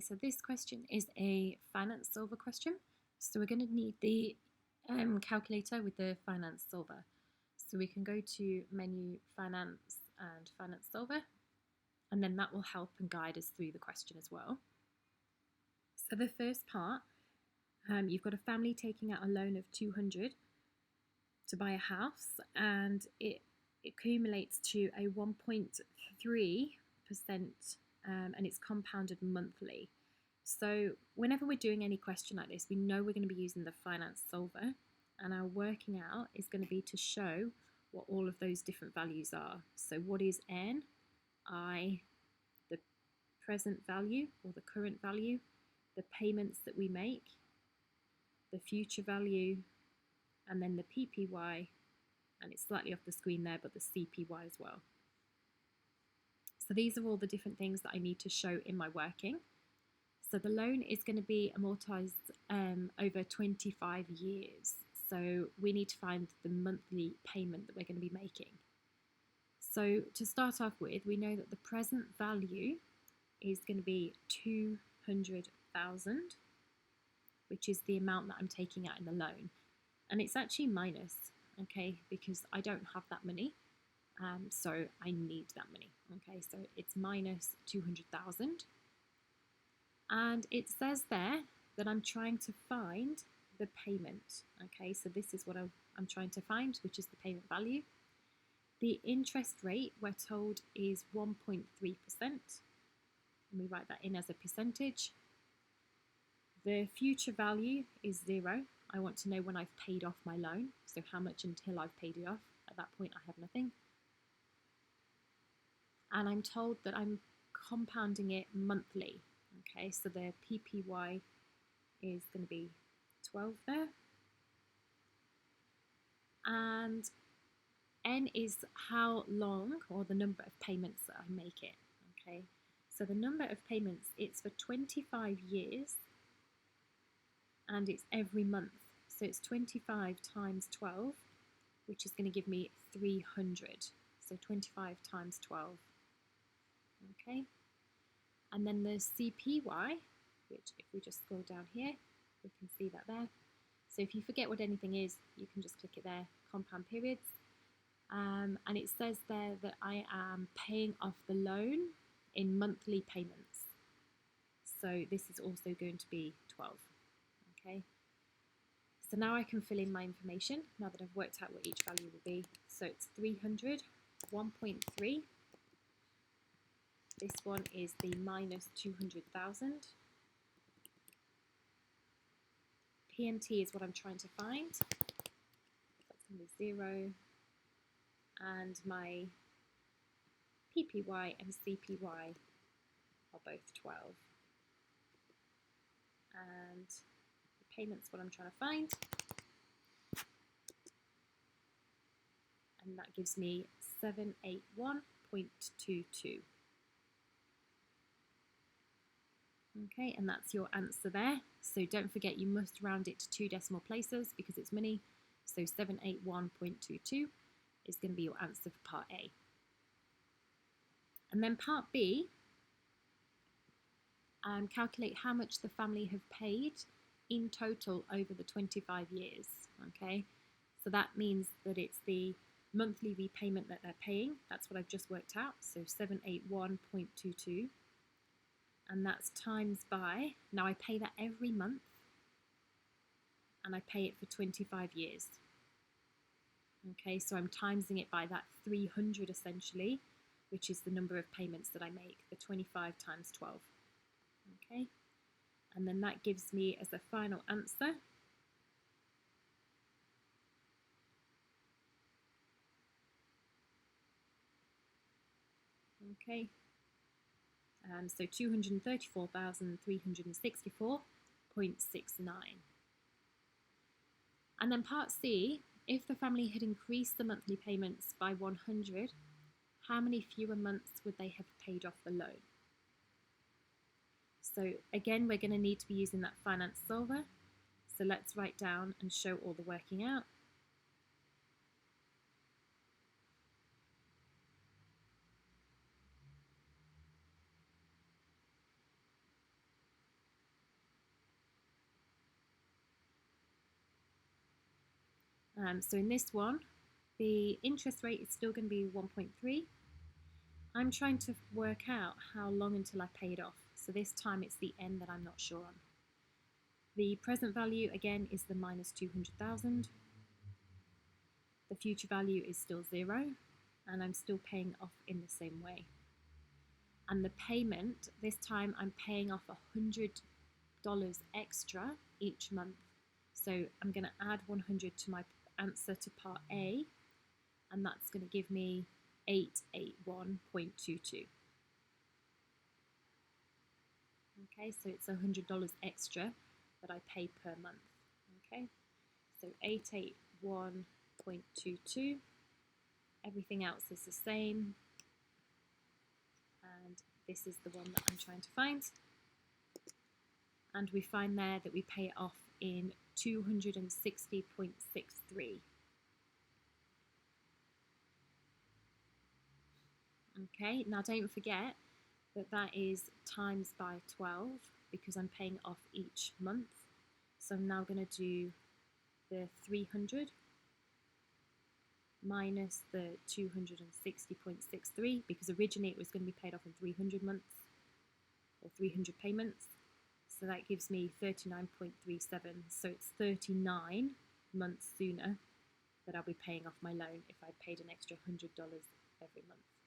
So this question is a finance solver question. So we're going to need the calculator with the finance solver. So we can go to menu finance and finance solver, and then that will help and guide us through the question as well. So the first part, you've got a family taking out a loan of 200 to buy a house, and it accumulates to a 1.3%, and it's compounded monthly. So whenever we're doing any question like this, we know we're going to be using the finance solver, and our working out is going to be to show what all of those different values are. So what is N, I, the present value or the current value, the payments that we make, the future value, and then the PPY, and it's slightly off the screen there, but the CPY as well. So these are all the different things that I need to show in my working. So the loan is going to be amortized over 25 years. So we need to find the monthly payment that we're going to be making. So to start off with, we know that the present value is going to be 200,000, which is the amount that I'm taking out in the loan. And it's actually minus, okay, because I don't have that money. So I need that money. Okay, so it's minus 200,000. And it says there that I'm trying to find the payment. Okay, so this is what I'm trying to find, which is the payment value. The interest rate, we're told, is 1.3%. And we write that in as a percentage. The future value is 0. I want to know when I've paid off my loan. So how much until I've paid it off. At that point, I have nothing. And I'm told that I'm compounding it monthly. Okay, so the PPY is going to be 12 there. And N is how long, or the number of payments that I make it. Okay, so the number of payments, it's for 25 years, and it's every month. So it's 25 times 12, which is going to give me 300. So 25 times 12. Okay. And then the CPY, which if we just scroll down here, we can see that there. So if you forget what anything is, you can just click it there, compound periods. And it says there that I am paying off the loan in monthly payments. So this is also going to be 12. Okay. So now I can fill in my information, now that I've worked out what each value will be. So it's 300, 1.3. This one is the minus 200,000. PMT is what I'm trying to find. That's going to be 0. And my PPY and CPY are both 12. And the payment's what I'm trying to find. And that gives me 781.22. Okay, and that's your answer there. So don't forget, you must round it to 2 decimal places because it's money. So 781.22 is going to be your answer for part A. And then part B, calculate how much the family have paid in total over the 25 years. Okay, so that means that it's the monthly repayment that they're paying. That's what I've just worked out. So 781.22. And that's times by, now I pay that every month, and I pay it for 25 years. Okay, so I'm timesing it by that 300 essentially, which is the number of payments that I make, the 25 times 12. Okay, and then that gives me as the final answer okay. So 234,364.69. And then part C, if the family had increased the monthly payments by 100, how many fewer months would they have paid off the loan? So again, we're going to need to be using that finance solver. So let's write down and show all the working out. So in this one, the interest rate is still going to be 1.3. I'm trying to work out how long until I pay it off. So this time it's the end that I'm not sure on. The present value again is the minus 200,000. The future value is still 0, and I'm still paying off in the same way. And the payment, this time I'm paying off $100 extra each month. So I'm going to add 100 to my answer to part A, and that's going to give me 881.22. Okay, so it's $100 extra that I pay per month. Okay, so 881.22. Everything else is the same, and this is the one that I'm trying to find. And we find there that we pay it off in 260.63. Okay, now don't forget that that is times by 12 because I'm paying it off each month. So I'm now going to do the 300 minus the 260.63 because originally it was going to be paid off in 300 months or 300 payments. So that gives me 39.37. So it's 39 months sooner that I'll be paying off my loan if I paid an extra $100 every month.